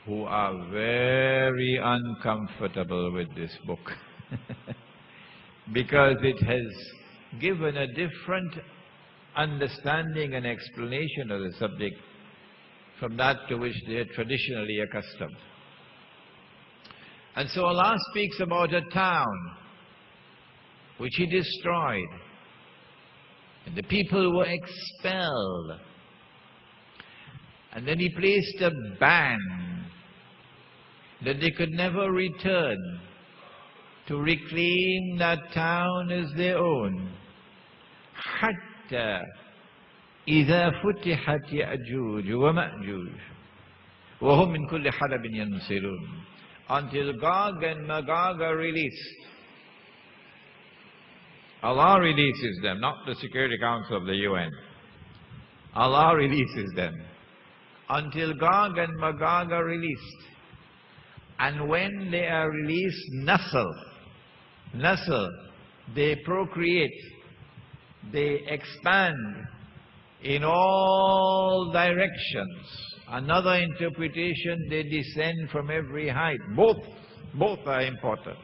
who are very uncomfortable with this book because it has given a different understanding and explanation of the subject from that to which they are traditionally accustomed. And so Allah speaks about a town which He destroyed, and the people were expelled. And then He placed a ban that they could never return to reclaim that town as their own. حتى إذا فتحت يأجوج ومأجوج وهم من كل حدب ينسلون, until Gog and Magog are released. Allah releases them, not the Security Council of the UN. Allah releases them. Until Gog and Magog are released. And when they are released, nasl, they procreate, they expand in all directions. Another interpretation, they descend from every height. Both are important.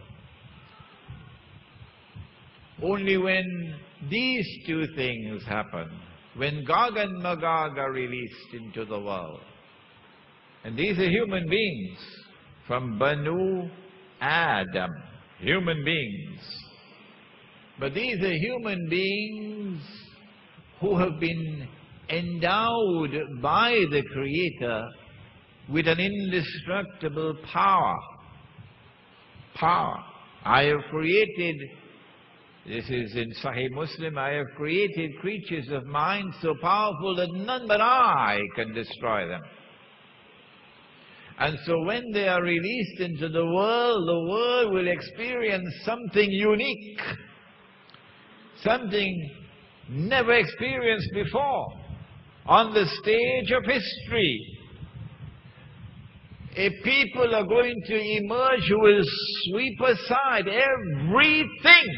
Only when these two things happen, when Gog and Magog are released into the world, and these are human beings from Banu Adam, human beings. But these are human beings who have been endowed by the Creator with an indestructible power. I have created, this is in Sahih Muslim, I have created creatures of mind so powerful that none but I can destroy them. And so when they are released into the world will experience something unique, something never experienced before on the stage of history. A people are going to emerge who will sweep aside everything.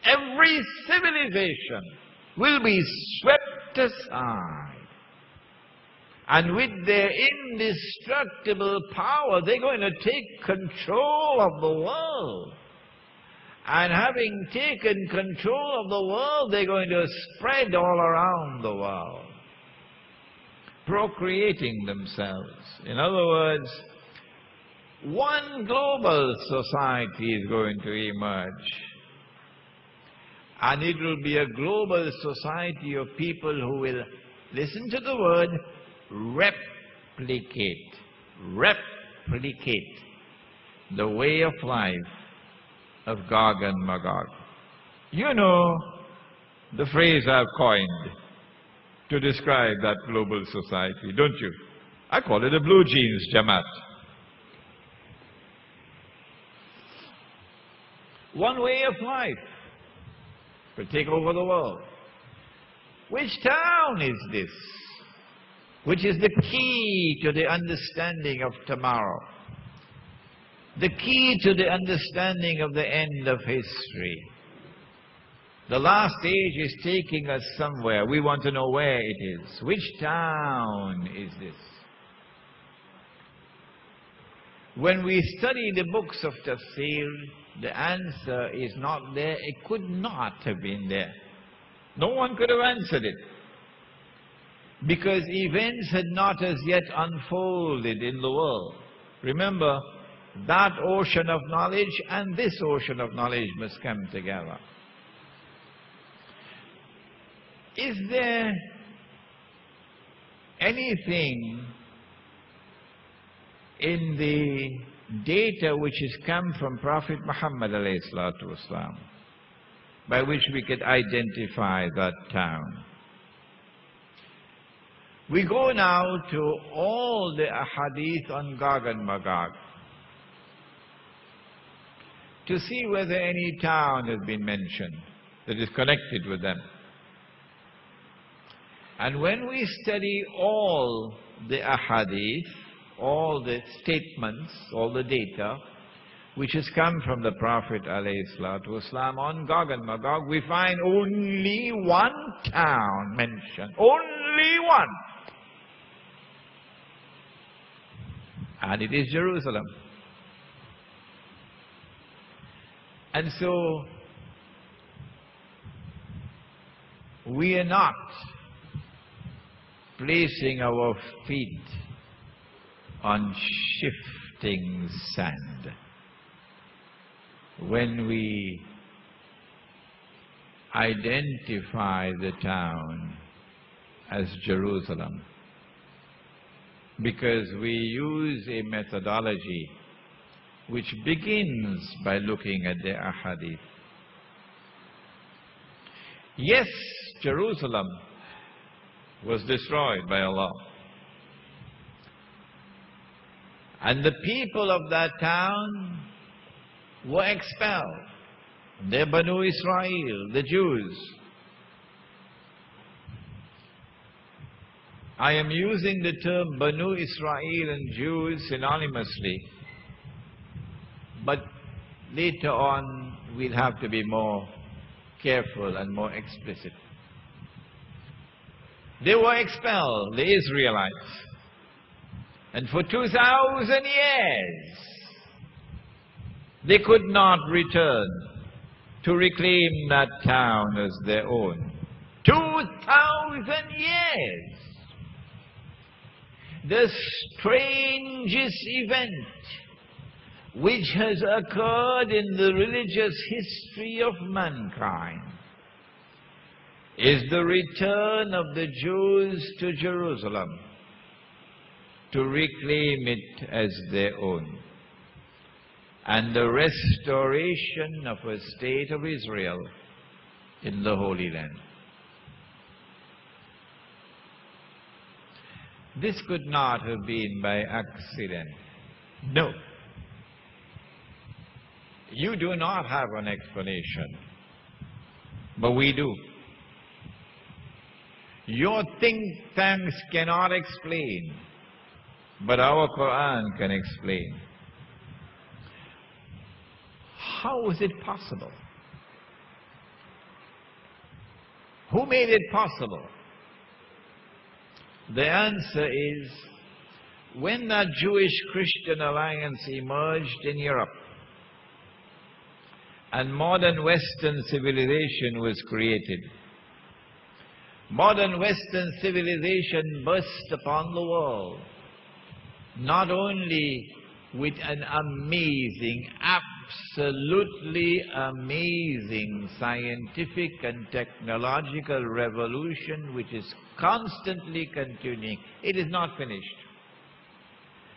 Every civilization will be swept aside. And with their indestructible power, they're going to take control of the world. And having taken control of the world, they're going to spread all around the world, procreating themselves. In other words, one global society is going to emerge. And it will be a global society of people who will, listen to the word, replicate the way of life of Gog and Magog. You know the phrase I've coined to describe that global society, don't you? I call it a blue jeans Jamaat. One way of life will take over the world. Which town is this? Which is the key to the understanding of tomorrow, the key to the understanding of the end of history. The last age is taking us somewhere. We want to know where it is. Which town is this? When we study the books of tafsir, the answer is not there. It could not have been there. No one could have answered it, because events had not as yet unfolded in the world. Remember, that ocean of knowledge and this ocean of knowledge must come together. Is there anything in the data which has come from Prophet Muhammad ﷺ by which we could identify that town? We go now to all the ahadith on Gog and Magog to see whether any town has been mentioned that is connected with them. And when we study all the ahadith, all the statements, all the data which has come from the Prophet ﷺ on Gog and Magog, we find only one town mentioned. Only one. and it is Jerusalem. And so, we are not placing our feet on shifting sand when we identify the town as Jerusalem, because we use a methodology which begins by looking at the ahadith. Yes, Jerusalem was destroyed by Allah, and the people of that town were expelled. The Banu Israel, the Jews. I am using the term Banu Israel and Jews synonymously, but later on we'll have to be more careful and more explicit. They were expelled, the Israelites, and for 2,000 years they could not return to reclaim that town as their own. 2,000 years! The strangest event which has occurred in the religious history of mankind is the return of the Jews to Jerusalem to reclaim it as their own, and the restoration of a state of Israel in the Holy Land. This could not have been by accident. No. You do not have an explanation, but we do. Your think tanks cannot explain, but our Quran can explain. How is it possible? Who made it possible? The answer is, when that Jewish-Christian alliance emerged in Europe and modern Western civilization was created, modern Western civilization burst upon the world, not only with an amazing, absolutely amazing scientific and technological revolution which is constantly continuing. It is not finished.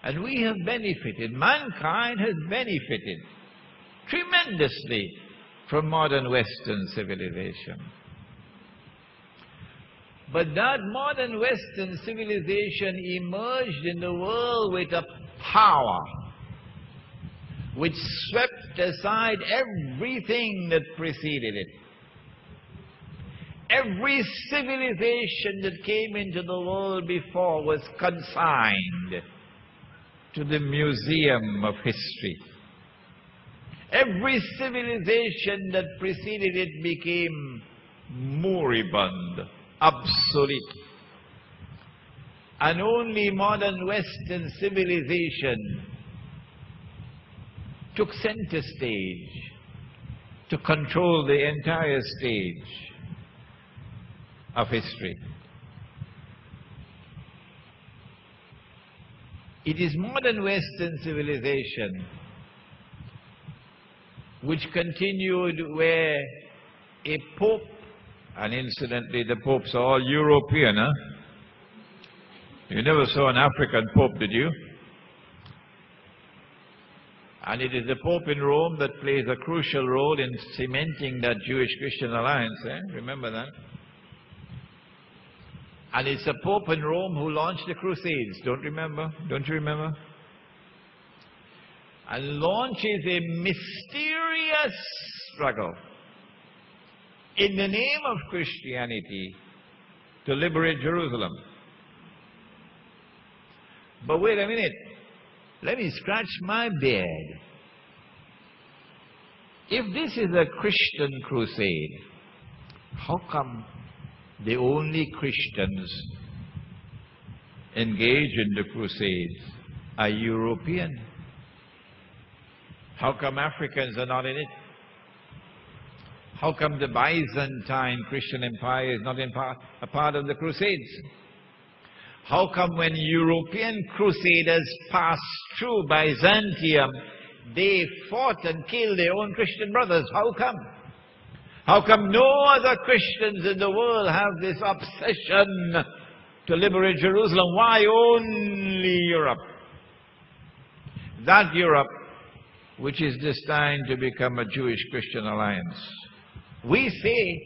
And we have benefited, mankind has benefited tremendously from modern Western civilization. But that modern Western civilization emerged in the world with a power which swept aside everything that preceded it. Every civilization that came into the world before was consigned to the museum of history. Every civilization that preceded it became moribund, obsolete. And only modern Western civilization took center stage to control the entire stage of history. It is modern Western civilization which continued where a pope, and incidentally the popes are all European, huh? You never saw an African pope, did you? And it is the Pope in Rome that plays a crucial role in cementing that Jewish-Christian alliance, remember that? And it's the Pope in Rome who launched the Crusades, don't you remember? And launches a mysterious struggle in the name of Christianity to liberate Jerusalem. But wait a minute. Let me scratch my beard. If this is a Christian crusade, how come the only Christians engaged in the crusades a European? How come Africans are not in it? How come the Byzantine Christian Empire is not a part of the Crusades? How come when European crusaders passed through Byzantium, they fought and killed their own Christian brothers? How come? How come no other Christians in the world have this obsession to liberate Jerusalem? Why only Europe? That Europe, which is destined to become a Jewish-Christian alliance. We say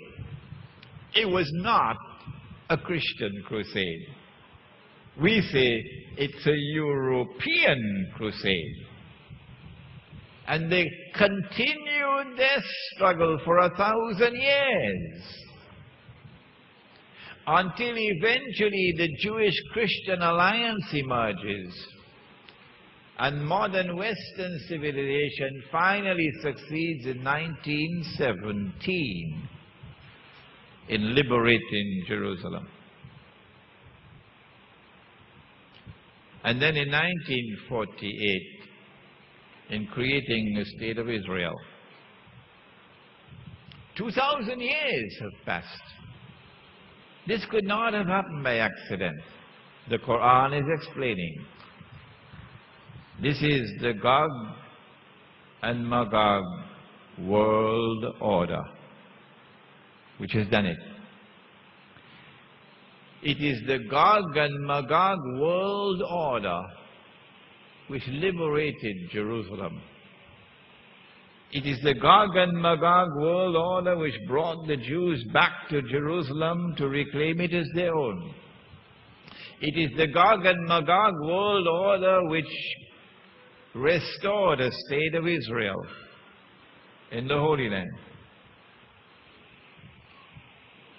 it was not a Christian crusade. We say it's a European crusade. And they continued their struggle for 1,000 years. Until eventually the Jewish-Christian alliance emerges. And modern Western civilization finally succeeds in 1917 in liberating Jerusalem. And then in 1948, in creating the State of Israel. 2,000 years have passed. This could not have happened by accident. The Quran is explaining. This is the Gog and Magog world order which has done it. It is the Gog and Magog world order which liberated Jerusalem. It is the Gog and Magog world order which brought the Jews back to Jerusalem to reclaim it as their own. It is the Gog and Magog world order which restored a state of Israel in the Holy Land.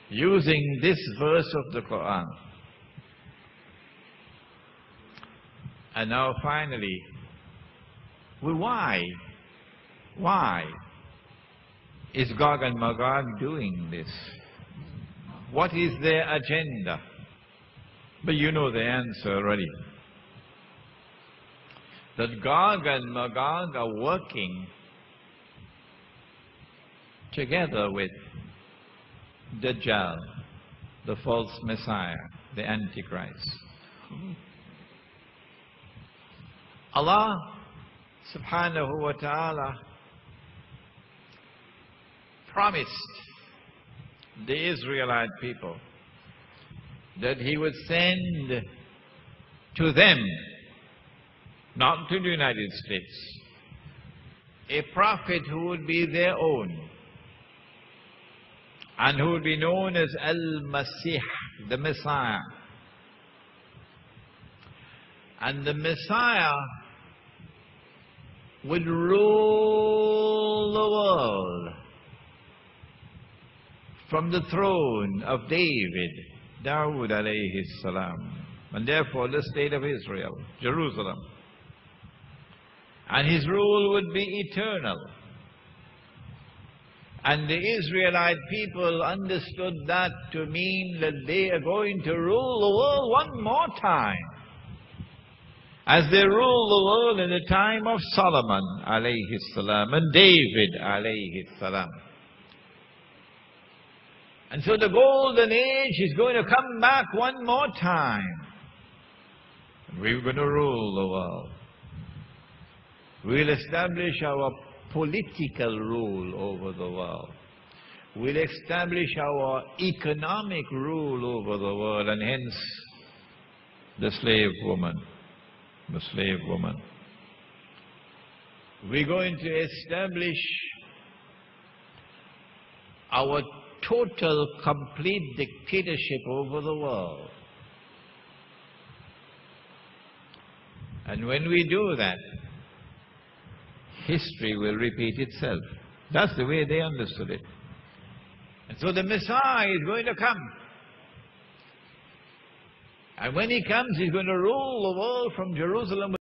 Using this verse of the Quran. And now finally, well, why is Gog and Magog doing this? What is their agenda? But you know the answer already. That Gog and Magog are working together with Dajjal, the false Messiah, the Antichrist. Allah subhanahu wa ta'ala promised the Israelite people that He would send to them, not to the United States, a prophet who would be their own and who would be known as Al-Massiah, the Messiah. And the Messiah would rule the world from the throne of David, Dawood alayhi salam, and therefore the state of Israel, Jerusalem. And his rule would be eternal. And the Israelite people understood that to mean that they are going to rule the world one more time, as they ruled the world in the time of Solomon alayhi salam and David alayhi salam. And so the golden age is going to come back one more time. We're going to rule the world. We'll establish our political rule over the world. We'll establish our economic rule over the world, and hence the slave woman. The slave woman. We're going to establish our total, complete dictatorship over the world. And when we do that, history will repeat itself. That's the way they understood it. And so the Messiah is going to come. And when he comes, he's going to rule the world from Jerusalem